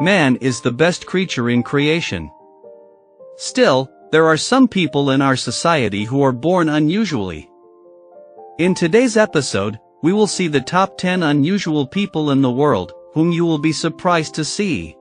Man is the best creature in creation. Still, there are some people in our society who are born unusually. In today's episode, we will see the top 10 unusual people in the world, whom you will be surprised to see.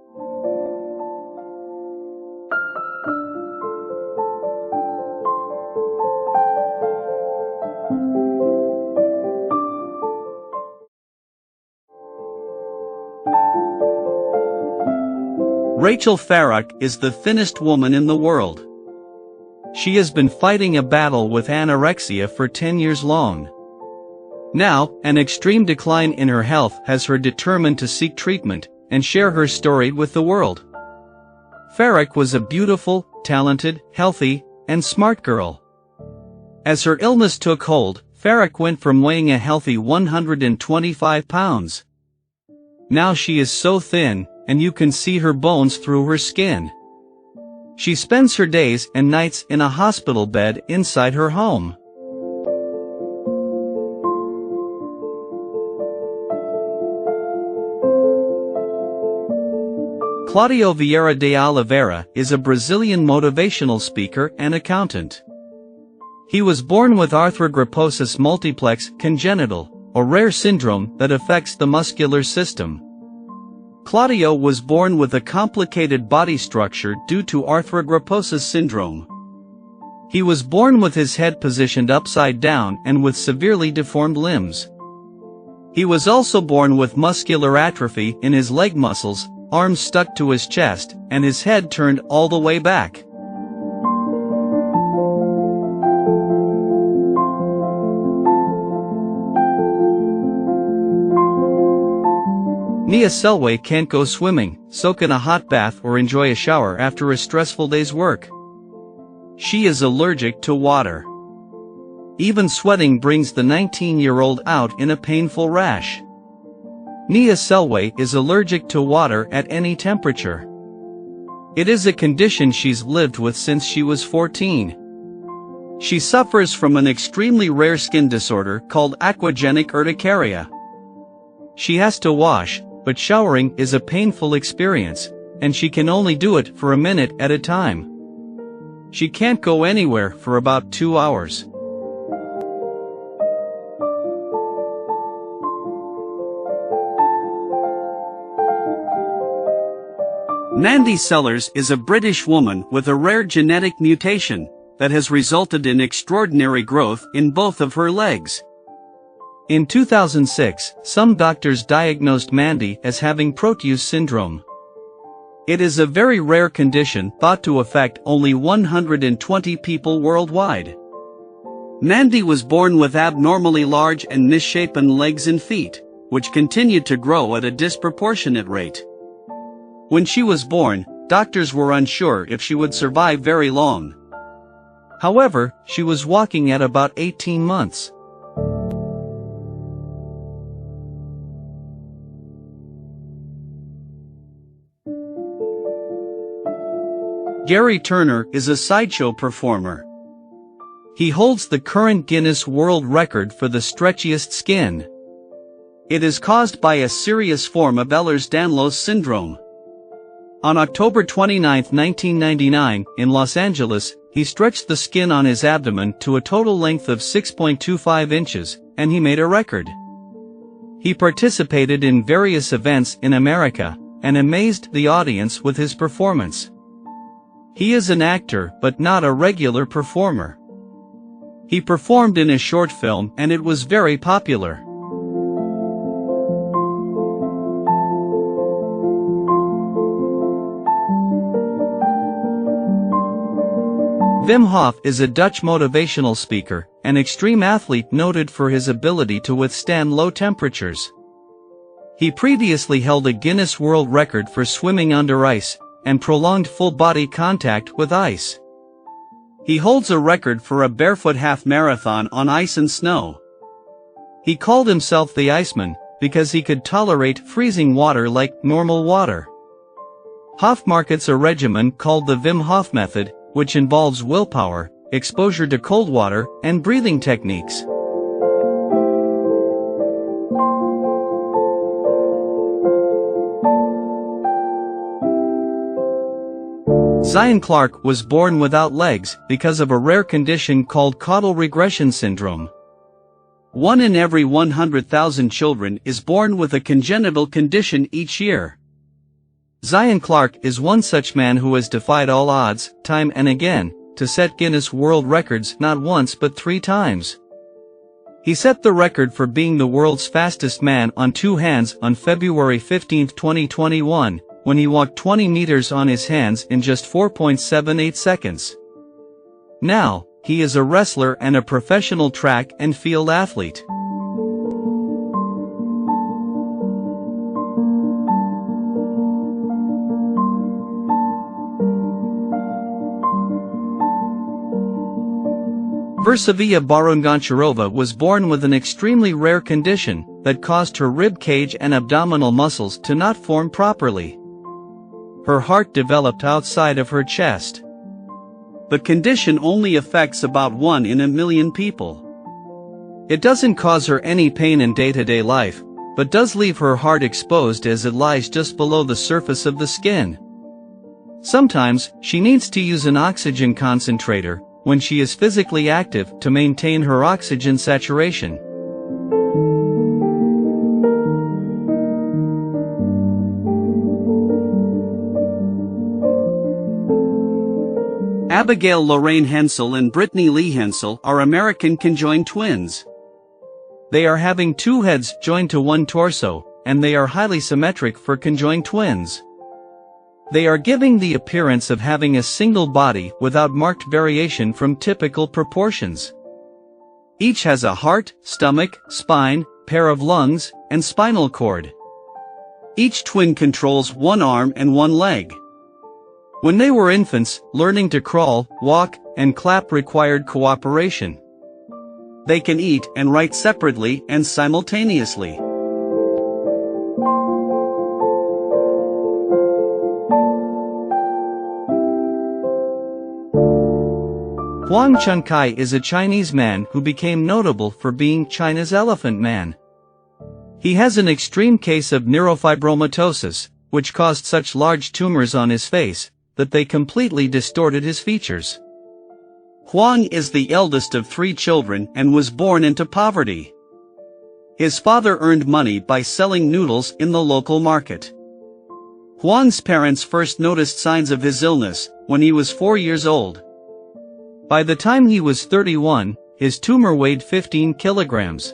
Rachel Farrock is the thinnest woman in the world. She has been fighting a battle with anorexia for 10 years long. Now, an extreme decline in her health has her determined to seek treatment and share her story with the world. Farrock was a beautiful, talented, healthy, and smart girl. As her illness took hold, Farrock went from weighing a healthy 125 pounds. Now she is so thin, and you can see her bones through her skin. She spends her days and nights in a hospital bed inside her home. Claudio Vieira de Oliveira is a Brazilian motivational speaker and accountant. He was born with arthrogryposis multiplex congenital, a rare syndrome that affects the muscular system. Claudio was born with a complicated body structure due to arthrogryposis syndrome. He was born with his head positioned upside down and with severely deformed limbs. He was also born with muscular atrophy in his leg muscles, arms stuck to his chest, and his head turned all the way back. Nia Selway can't go swimming, soak in a hot bath or enjoy a shower after a stressful day's work. She is allergic to water. Even sweating brings the 19-year-old out in a painful rash. Nia Selway is allergic to water at any temperature. It is a condition she's lived with since she was 14. She suffers from an extremely rare skin disorder called aquagenic urticaria. She has to wash, but showering is a painful experience, and she can only do it for a minute at a time. She can't go anywhere for about 2 hours. Mandy Sellers is a British woman with a rare genetic mutation that has resulted in extraordinary growth in both of her legs. In 2006, some doctors diagnosed Mandy as having Proteus syndrome. It is a very rare condition thought to affect only 120 people worldwide. Mandy was born with abnormally large and misshapen legs and feet, which continued to grow at a disproportionate rate. When she was born, doctors were unsure if she would survive very long. However, she was walking at about 18 months. Garry Turner is a sideshow performer. He holds the current Guinness World Record for the stretchiest skin. It is caused by a serious form of Ehlers-Danlos syndrome. On October 29, 1999, in Los Angeles, he stretched the skin on his abdomen to a total length of 6.25 inches, and he made a record. He participated in various events in America, and amazed the audience with his performance. He is an actor but not a regular performer. He performed in a short film and it was very popular. Wim Hof is a Dutch motivational speaker, an extreme athlete noted for his ability to withstand low temperatures. He previously held a Guinness World Record for swimming under ice, and prolonged full-body contact with ice. He holds a record for a barefoot half marathon on ice and snow. He called himself the Iceman, because he could tolerate freezing water like normal water. Hof markets a regimen called the Wim Hof method, which involves willpower, exposure to cold water, and breathing techniques. Zion Clark was born without legs because of a rare condition called caudal regression syndrome. 1 in every 100,000 children is born with a congenital condition each year. Zion Clark is one such man who has defied all odds, time and again, to set Guinness World Records not once but 3 times. He set the record for being the world's fastest man on 2 hands on February 15, 2021, when he walked 20 meters on his hands in just 4.78 seconds. Now, he is a wrestler and a professional track and field athlete. Versavia Baron-Goncharova was born with an extremely rare condition that caused her rib cage and abdominal muscles to not form properly. Her heart developed outside of her chest. The condition only affects about 1 in a million people. It doesn't cause her any pain in day-to-day life, but does leave her heart exposed as it lies just below the surface of the skin. Sometimes, she needs to use an oxygen concentrator when she is physically active to maintain her oxygen saturation. Abigail Lorraine Hensel and Brittany Lee Hensel are American conjoined twins. They are having 2 heads joined to 1 torso, and they are highly symmetric for conjoined twins. They are giving the appearance of having a single body without marked variation from typical proportions. Each has a heart, stomach, spine, pair of lungs, and spinal cord. Each twin controls 1 arm and 1 leg. When they were infants, learning to crawl, walk, and clap required cooperation. They can eat and write separately and simultaneously. Huang Chunkai is a Chinese man who became notable for being China's Elephant Man. He has an extreme case of neurofibromatosis, which caused such large tumors on his face that they completely distorted his features. Huang is the eldest of 3 children and was born into poverty. His father earned money by selling noodles in the local market. Huang's parents first noticed signs of his illness when he was 4 years old. By the time he was 31, his tumor weighed 15 kilograms.